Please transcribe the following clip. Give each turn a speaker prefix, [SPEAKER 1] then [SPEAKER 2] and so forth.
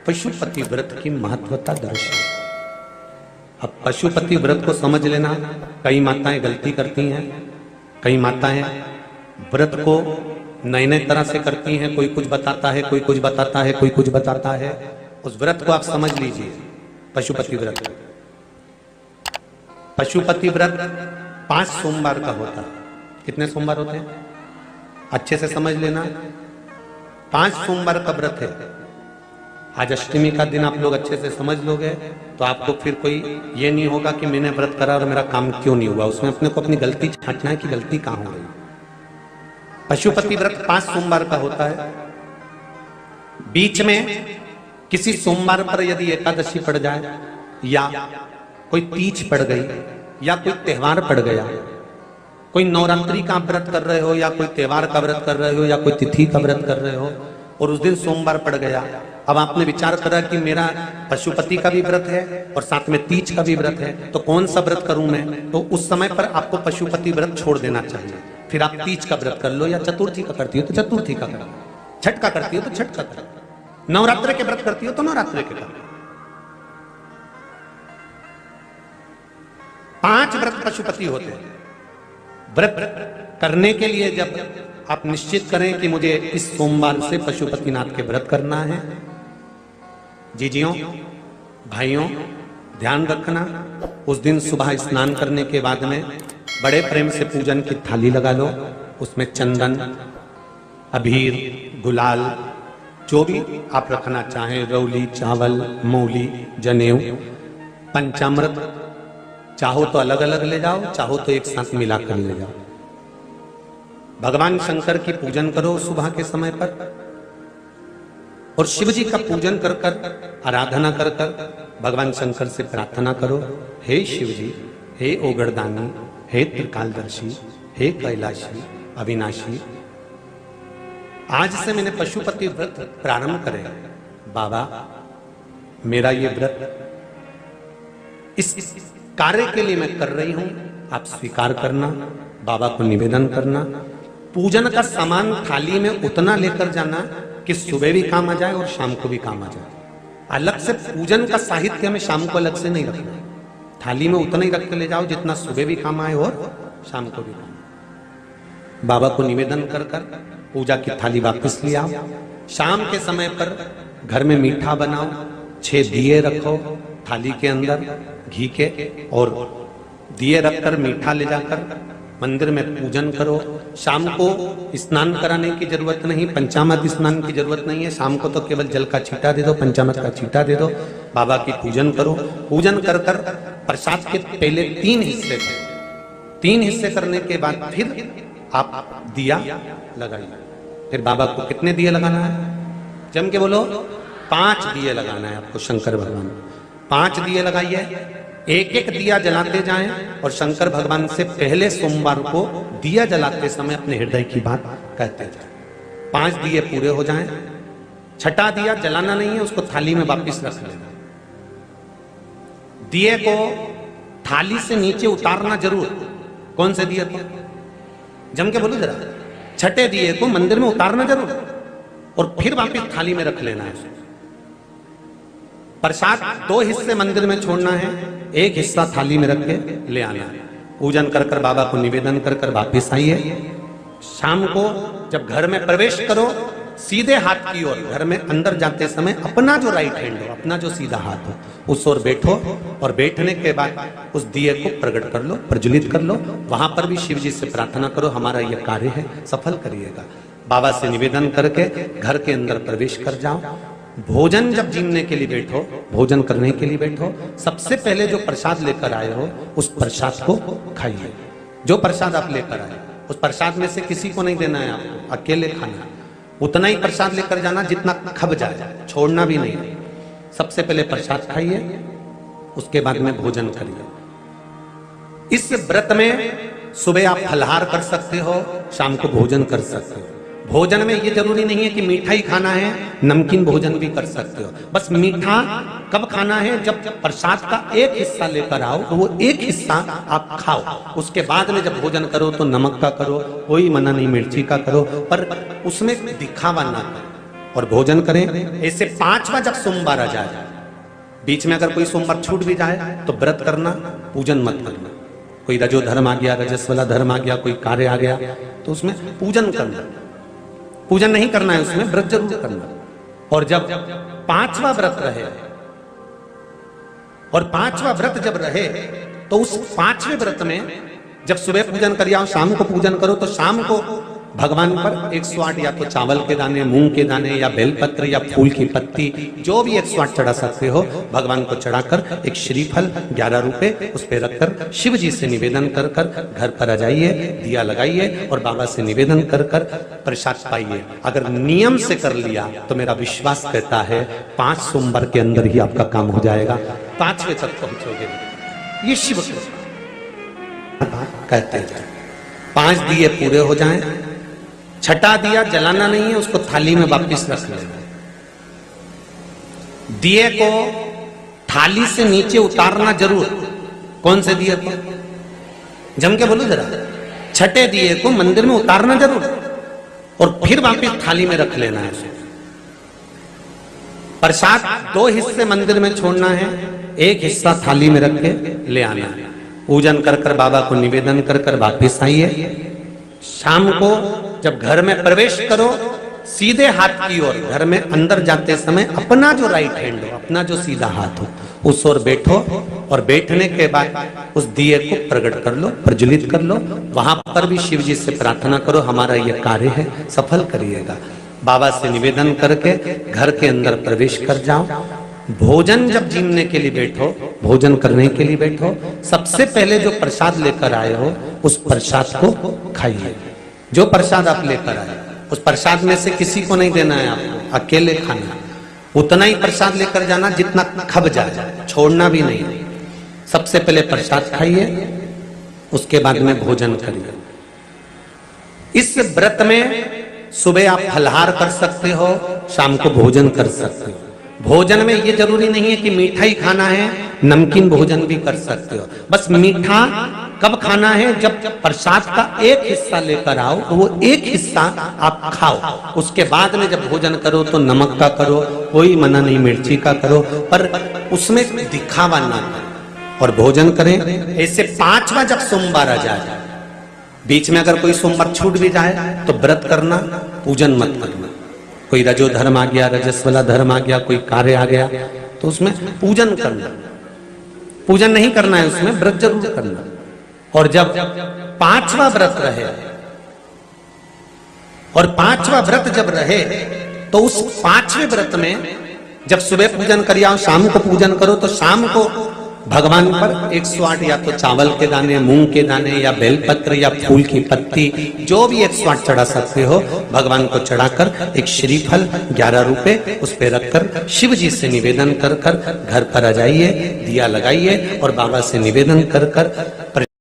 [SPEAKER 1] पशुपति व्रत की महत्वता दर्शाए। अब पशुपति व्रत को समझ लेना। कई माताएं गलती करती हैं, कई माताएं व्रत को नए नए तरह से करती हैं। कोई कुछ बताता है, कोई कुछ बताता है, कोई कुछ बताता है। उस व्रत को आप समझ लीजिए। पशुपति व्रत, पशुपति व्रत 5 सोमवार का होता है। कितने सोमवार होते हैं अच्छे से समझ लेना। 5 सोमवार का व्रत है। आज अष्टमी का दिन आप लोग अच्छे से समझ लोगे तो आपको फिर कोई ये नहीं होगा कि मैंने व्रत करा और मेरा काम क्यों नहीं हुआ। उसमें अपने को अपनी गलती छांटना है कि गलती कहां हो गई। पशुपति व्रत 5 सोमवार का होता है। बीच में किसी सोमवार पर यदि एकादशी पड़ जाए या कोई तीज पड़ गई या कोई त्योहार पड़ गया, कोई नवरात्रि का व्रत कर रहे हो या कोई त्योहार का व्रत कर रहे हो या कोई तिथि का व्रत कर रहे हो और उस दिन सोमवार पड़ गया, अब आपने विचार करा कि मेरा पशुपति का भी व्रत है और साथ में तीज का भी व्रत है, तो कौन सा व्रत करूं मैं। तो उस समय पर आपको पशुपति व्रत छोड़ देना चाहिए। फिर आप तीज का व्रत कर लो या चतुर्थी का करती हो तो चतुर्थी का करो, छठ का करती हो तो छठ का करो, नवरात्र के व्रत करती हो तो नवरात्र के करो। 5 व्रत पशुपति होते हैं। व्रत करने के लिए जब आप निश्चित करें कि मुझे इस सोमवार से पशुपतिनाथ के व्रत करना है, जीजियों भाइयों ध्यान रखना, उस दिन सुबह स्नान करने के बाद में बड़े प्रेम से पूजन की थाली लगा लो। उसमें चंदन, अबीर, गुलाल, जो भी आप रखना चाहें, रौली, चावल, मूली, जनेऊ, पंचामृत, चाहो तो अलग अलग ले जाओ, चाहो तो एक साथ मिलाकर ले जाओ। भगवान शंकर की पूजन करो सुबह के समय पर और शिव जी का पूजन कर कर, आराधना कर कर भगवान शंकर से प्रार्थना करो, हे शिव जी, हे ओगरदानी, हे त्रिकालदर्शी, हे कैलाशी, अविनाशी, आज से मैंने पशुपति व्रत प्रारंभ करे। बाबा मेरा ये व्रत इस कार्य के लिए मैं कर रही हूं, आप स्वीकार करना। बाबा को निवेदन करना। पूजन का सामान थाली में उतना लेकर जाना कि सुबह भी काम आ जाए और शाम को भी काम आ जाए। अलग से पूजन का साहित्य में शाम को अलग से नहीं रखना। थाली में उतना ही रख के ले जाओ जितना सुबह भी काम आए और शाम को भी काम। बाबा को निवेदन कर कर पूजा की थाली वापस ले आओ। शाम के समय पर घर में मीठा बनाओ, 6 दिए रखो थाली के अंदर घी के, और दिए रखकर मीठा ले जाकर मंदिर में पूजन करो। शाम को स्नान कराने की जरूरत नहीं, पंचामृत स्नान की जरूरत नहीं है। शाम को तो केवल जल का छींटा दे दो, पंचामृत का छींटा दे दो, बाबा की पूजन करो। पूजन कर कर प्रसाद के पहले 3 हिस्से करो। 3 हिस्से करने के बाद फिर आप दिया लगाइए। फिर बाबा को कितने दिए लगाना है? जम के बोलो, 5 दिए लगाना है आपको शंकर भगवान। 5 दिए लगाइए, एक एक दिया जलाते जाएं और शंकर भगवान से पहले सोमवार को दिया जलाते समय अपने हृदय की बात कहते जाएं। 5 दिए पूरे हो जाएं। छठा दिया जलाना नहीं है, उसको थाली में वापस रख लेना। दिए को थाली से नीचे उतारना जरूर। कौन से दिए को? जम के बोलो जरा। छठे दिए को मंदिर में उतारना जरूर और फिर वापस थाली में रख लेना है। प्रसाद 2 हिस्से मंदिर में छोड़ना है, 1 हिस्सा थाली में रख के ले आना है। पूजन कर कर बाबा को निवेदन कर कर वापिस आइए। शाम को जब घर में प्रवेश करो, सीधे हाथ की ओर घर में अंदर जाते समय अपना जो राइट हैंड हो, अपना जो सीधा हाथ हो, उस ओर बैठो और बैठने के बाद उस दिए को प्रकट कर लो, प्रज्वलित कर लो। वहां पर भी शिव जी से प्रार्थना करो, हमारा यह कार्य है सफल करिएगा। बाबा से निवेदन करके घर के अंदर प्रवेश कर जाओ। भोजन जब जीमने के लिए बैठो, भोजन करने के लिए बैठो, सबसे पहले जो प्रसाद लेकर आए हो उस प्रसाद को खाइए। जो प्रसाद आप लेकर आए उस प्रसाद में से किसी को नहीं देना है, आपको अकेले खाना है। उतना ही प्रसाद लेकर जाना जितना खब जाए, छोड़ना भी नहीं। सबसे पहले प्रसाद खाइए, उसके बाद में भोजन करिए। इस व्रत में सुबह आप फलहार कर सकते हो, शाम को भोजन कर सकते हो। भोजन में ये जरूरी नहीं है कि मीठा ही खाना है, नमकीन भोजन भी कर सकते हो। बस मीठा कब खाना है? जब प्रसाद का 1 हिस्सा लेकर आओ तो वो 1 हिस्सा आप खाओ। उसके बाद में जब भोजन करो तो नमक का करो, कोई मना नहीं, मिर्ची का करो, पर उसमें दिखावा ना करो और भोजन करें। ऐसे 5वां जब सोमवार आ जाए, बीच में अगर कोई सोमवार छूट भी जाए तो व्रत करना, पूजन मत करना। कोई रजो धर्म आ गया, रजस वाला धर्म आ गया, कोई कार्य आ गया तो उसमें पूजन करना, पूजन नहीं करना है, उसमें व्रत जरूर करना। और जब 5वां व्रत रहे, और 5वां व्रत जब रहे तो उस 5वें व्रत में जब सुबह पूजन कर आओ, शाम को पूजन करो, तो शाम को भगवान पर 108 या तो चावल के दाने, मूंग के दाने, या बेलपत्र, या फूल की पत्ती, जो भी 108 चढ़ा सकते हो भगवान को चढ़ाकर एक श्रीफल 11 रुपए उस पर रखकर शिव जी से निवेदन कर कर घर पर आ जाइए, दिया लगाइए और बाबा से निवेदन कर कर प्रसाद पाइए। अगर नियम से कर लिया तो मेरा विश्वास कहता है 5 सोमवार के अंदर ही आपका काम हो जाएगा, 5वें तक पहुंचोगे। ये शिव कहते हैं 5 दिए पूरे हो जाएं, छठा दिया जलाना नहीं है, उसको थाली में वापस रख लेना। दिए को थाली से नीचे उतारना जरूर। कौन से दिए को? जम के बोलो जरा। छठे दिए को मंदिर में उतारना जरूर और फिर वापस थाली में रख लेना है। प्रसाद 2 हिस्से मंदिर में छोड़ना है, 1 हिस्सा थाली में रख के ले आना है। पूजन कर कर बाबा को निवेदन कर कर वापिस आइए। शाम को जब घर में प्रवेश करो, सीधे हाथ की ओर घर में अंदर जाते समय अपना जो राइट हैंड हो, अपना जो सीधा हाथ हो, उस ओर बैठो और बैठने के बाद उस दिए को प्रकट कर लो, प्रज्वलित कर लो। वहां पर भी शिव जी से प्रार्थना करो, हमारा यह कार्य है, सफल करिएगा। बाबा से निवेदन करके घर के अंदर प्रवेश कर जाओ। भोजन जब जीने के लिए बैठो, भोजन करने के लिए बैठो, सबसे पहले जो प्रसाद लेकर आए हो उस प्रसाद को खाइए। जो प्रसाद आप लेकर आए उस प्रसाद में से किसी को नहीं देना है, आपको अकेले खाना। उतना ही प्रसाद लेकर जाना जितना खब जाए, छोड़ना भी नहीं। सबसे पहले प्रसाद खाइए, उसके बाद में भोजन करिए। इस व्रत में सुबह आप फलहार कर सकते हो, शाम को भोजन कर सकते हो। भोजन में ये जरूरी नहीं है कि मीठा ही खाना है, नमकीन भोजन भी कर सकते हो। बस मीठा कब खाना है? जब प्रसाद का 1 हिस्सा लेकर आओ तो वो 1 हिस्सा आप खाओ। उसके बाद में जब भोजन करो तो नमक का करो, कोई मना नहीं, मिर्ची का करो, पर उसमें दिखावा ना करो और भोजन करें। ऐसे 5वां जब सोमवार आ जाए, बीच में अगर कोई सोमवार छूट भी जाए तो व्रत करना, पूजन मत करना। कोई रजो धर्म आ गया, रजस वाला धर्म आ गया, कोई कार्य आ गया तो उसमें पूजन करना, पूजन नहीं करना है, उसमें व्रत जरूर करना। और जब 5वां व्रत रहे, और 5वां व्रत जब रहे तो उस 5वें व्रत में जब सुबह पूजन कर आओ, शाम को पूजन करो, तो शाम को भगवान पर 108 या तो चावल के दाने, मूंग के दाने, या बेलपत्र, या फूल की पत्ती, जो भी 108 चढ़ा सकते हो भगवान को चढ़ाकर एक श्रीफल 11 रुपए उस पे रखकर शिव जी से निवेदन कर कर घर पर आ जाइए, दिया लगाइए और बाबा से निवेदन कर कर